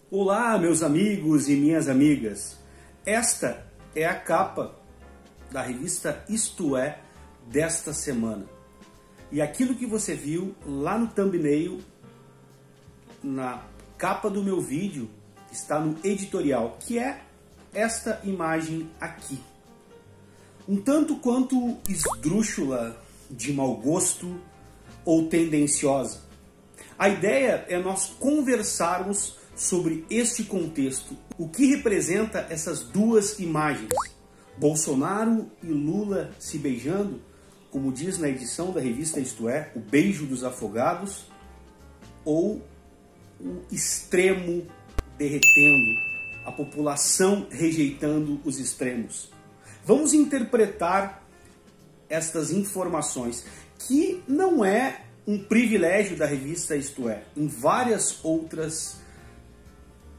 Olá, meus amigos e minhas amigas. Esta é a capa da revista Isto É desta semana. E aquilo que você viu lá no thumbnail, na capa do meu vídeo, está no editorial, que é esta imagem aqui. Um tanto quanto esdrúxula, de mau gosto ou tendenciosa. A ideia é nós conversarmos sobre este contexto, o que representa essas duas imagens, Bolsonaro e Lula se beijando, como diz na edição da revista Isto É, o beijo dos afogados, ou o extremo derretendo, a população rejeitando os extremos. Vamos interpretar estas informações, que não é um privilégio da revista Isto É. Em várias outras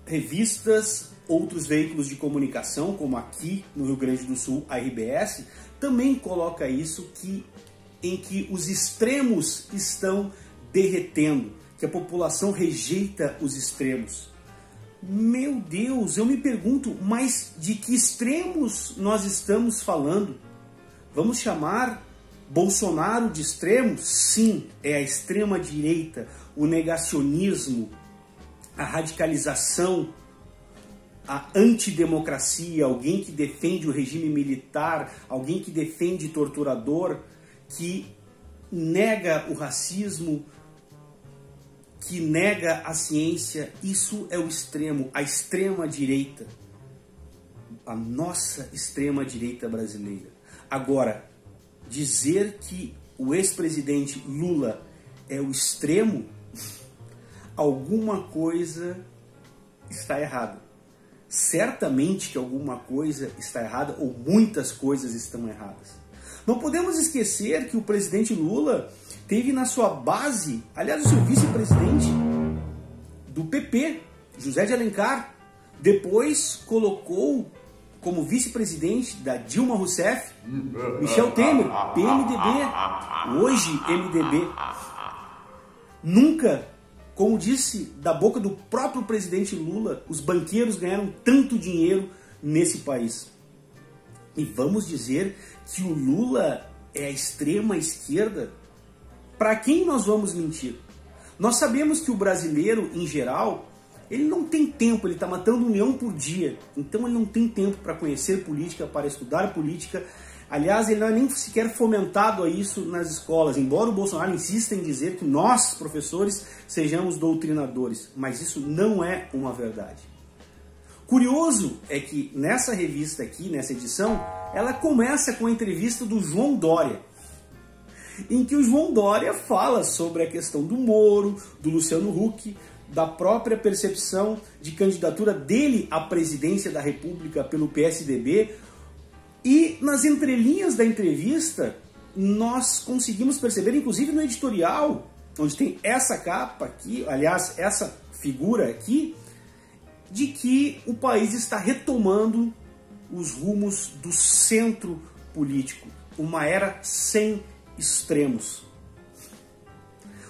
revistas, outros veículos de comunicação, como aqui no Rio Grande do Sul, a RBS, também coloca isso, em que os extremos estão derretendo, que a população rejeita os extremos. Meu Deus, eu me pergunto, mas de que extremos nós estamos falando? Vamos chamar Bolsonaro de extremo? Sim, é a extrema direita, o negacionismo, a radicalização, a antidemocracia, alguém que defende o regime militar, alguém que defende torturador, que nega o racismo, que nega a ciência. Isso é o extremo, a extrema direita, a nossa extrema direita brasileira. Agora, dizer que o ex-presidente Lula é o extremo, alguma coisa está errada. Certamente que alguma coisa está errada, ou muitas coisas estão erradas. Não podemos esquecer que o presidente Lula teve na sua base, aliás, o seu vice-presidente do PP, José de Alencar, depois colocou como vice-presidente da Dilma Rousseff, Michel Temer, PMDB, hoje MDB. Nunca, como disse da boca do próprio presidente Lula, os banqueiros ganharam tanto dinheiro nesse país. E vamos dizer que o Lula é a extrema esquerda? Para quem nós vamos mentir? Nós sabemos que o brasileiro, em geral, ele não tem tempo, ele está matando 1 leão por dia. Então ele não tem tempo para conhecer política, para estudar política. Aliás, ele não é nem sequer fomentado a isso nas escolas, embora o Bolsonaro insista em dizer que nós, professores, sejamos doutrinadores. Mas isso não é uma verdade. Curioso é que nessa revista aqui, nessa edição, ela começa com a entrevista do João Dória, em que o João Dória fala sobre a questão do Moro, do Luciano Huck, da própria percepção de candidatura dele à presidência da República pelo PSDB. E nas entrelinhas da entrevista, nós conseguimos perceber, inclusive no editorial, onde tem essa capa aqui, aliás, essa figura aqui, de que o país está retomando os rumos do centro político, uma era sem extremos.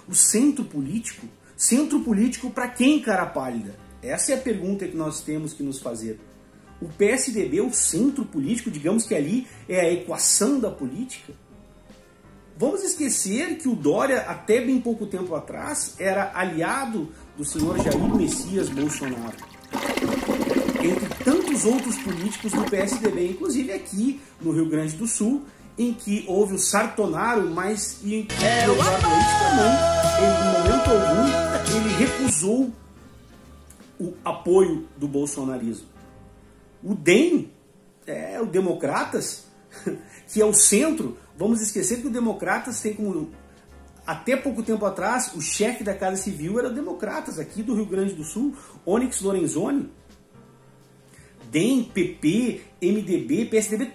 O centro político para quem, cara pálida? Essa é a pergunta que nós temos que nos fazer. O PSDB, o centro político, digamos que ali é a equação da política? Vamos esquecer que o Dória, até bem pouco tempo atrás, era aliado do senhor Jair Messias Bolsonaro, entre tantos outros políticos do PSDB, inclusive aqui no Rio Grande do Sul, em que houve o Sartonaro, mas em momento algum, ele recusou o apoio do bolsonarismo. O DEM, o Democratas, que é o centro, vamos esquecer que o Democratas tem como, até pouco tempo atrás, o chefe da Casa Civil era o Democratas, aqui do Rio Grande do Sul, Onyx Lorenzoni. DEM, PP, MDB, PSDB,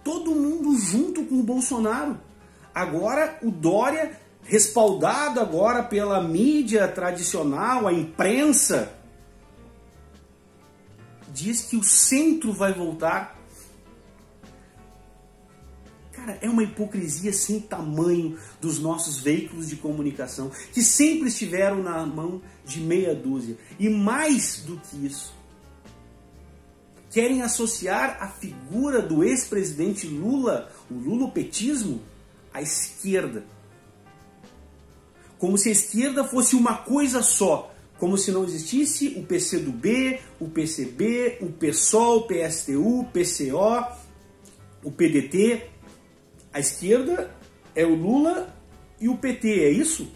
todo mundo junto com o Bolsonaro. Agora o Dória, respaldado agora pela mídia tradicional, a imprensa, diz que o centro vai voltar. Cara, é uma hipocrisia sem tamanho dos nossos veículos de comunicação, que sempre estiveram na mão de meia dúzia. E mais do que isso, querem associar a figura do ex-presidente Lula, o lulopetismo, à esquerda. Como se a esquerda fosse uma coisa só. Como se não existisse o PCdoB, o PCB, o PSOL, o PSTU, o PCO, o PDT. A esquerda é o Lula e o PT, é isso?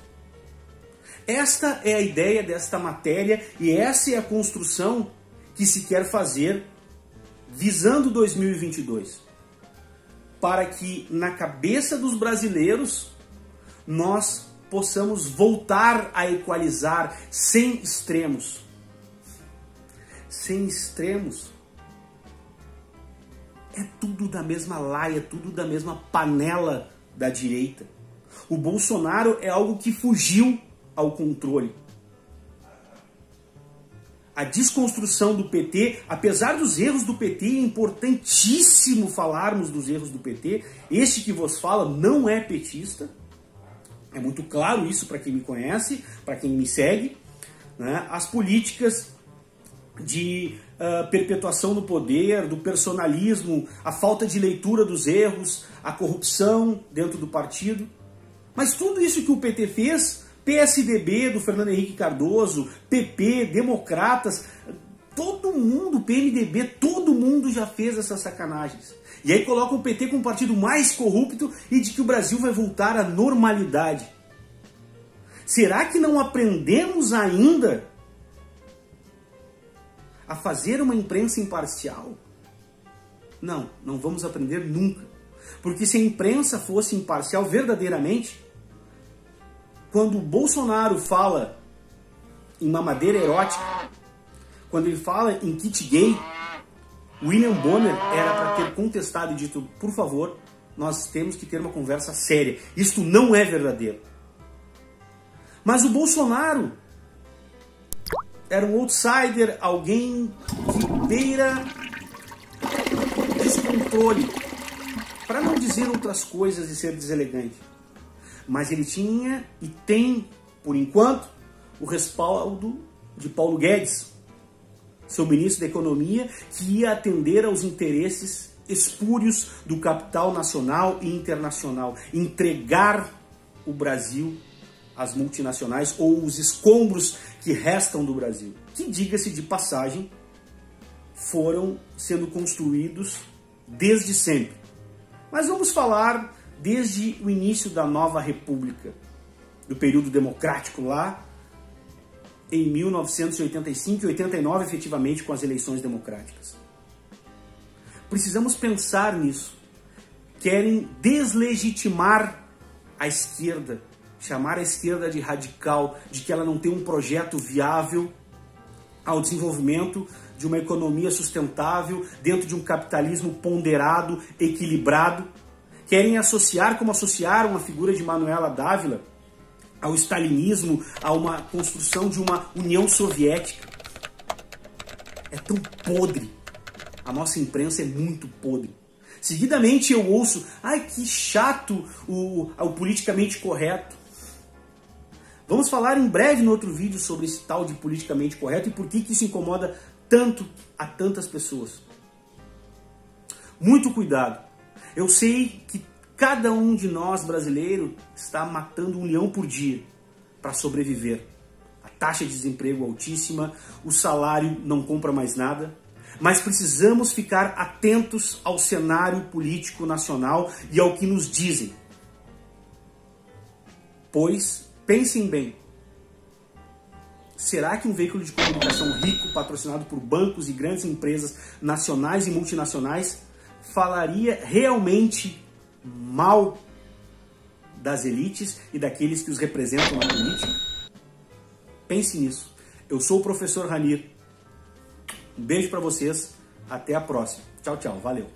Esta é a ideia desta matéria e essa é a construção que se quer fazer visando 2022. Para que na cabeça dos brasileiros nós possamos voltar a equalizar sem extremos. Sem extremos. É tudo da mesma laia, tudo da mesma panela da direita. O Bolsonaro é algo que fugiu ao controle. A desconstrução do PT, apesar dos erros do PT, é importantíssimo falarmos dos erros do PT. Este que vos fala não é petista. É muito claro isso para quem me conhece, para quem me segue. Né? As políticas de perpetuação no poder, do personalismo, a falta de leitura dos erros, a corrupção dentro do partido. Mas tudo isso que o PT fez, PSDB do Fernando Henrique Cardoso, PP, Democratas, todo mundo, PMDB, todo mundo já fez essas sacanagens. E aí coloca o PT como o partido mais corrupto e de que o Brasil vai voltar à normalidade. Será que não aprendemos ainda a fazer uma imprensa imparcial? Não, não vamos aprender nunca. Porque se a imprensa fosse imparcial verdadeiramente, quando o Bolsonaro fala em mamadeira erótica, quando ele fala em kit gay, William Bonner era para ter contestado e dito, por favor, nós temos que ter uma conversa séria. Isto não é verdadeiro. Mas o Bolsonaro era um outsider, alguém que beira descontrole, para não dizer outras coisas e ser deselegante. Mas ele tinha e tem, por enquanto, o respaldo de Paulo Guedes, seu ministro da Economia, que ia atender aos interesses espúrios do capital nacional e internacional, entregar o Brasil às multinacionais ou os escombros que restam do Brasil, que, diga-se de passagem, foram sendo construídos desde sempre. Mas vamos falar desde o início da nova república, do período democrático lá, em 1985 e 89, efetivamente, com as eleições democráticas. Precisamos pensar nisso. Querem deslegitimar a esquerda, chamar a esquerda de radical, de que ela não tem um projeto viável ao desenvolvimento de uma economia sustentável dentro de um capitalismo ponderado, equilibrado. Querem associar, como associaram a figura de Manuela Dávila, ao stalinismo, a uma construção de uma União Soviética. É tão podre. A nossa imprensa é muito podre. Seguidamente eu ouço, ai que chato o politicamente correto. Vamos falar em breve no outro vídeo sobre esse tal de politicamente correto e por que isso incomoda tanto a tantas pessoas. Muito cuidado. Eu sei que cada um de nós brasileiros está matando um leão por dia para sobreviver. A taxa de desemprego é altíssima, o salário não compra mais nada, mas precisamos ficar atentos ao cenário político nacional e ao que nos dizem. Pois, pensem bem, será que um veículo de comunicação rico, patrocinado por bancos e grandes empresas nacionais e multinacionais, falaria realmente mal das elites e daqueles que os representam na política? Pense nisso. Eu sou o professor Ranir. Um beijo para vocês. Até a próxima. Tchau, tchau. Valeu.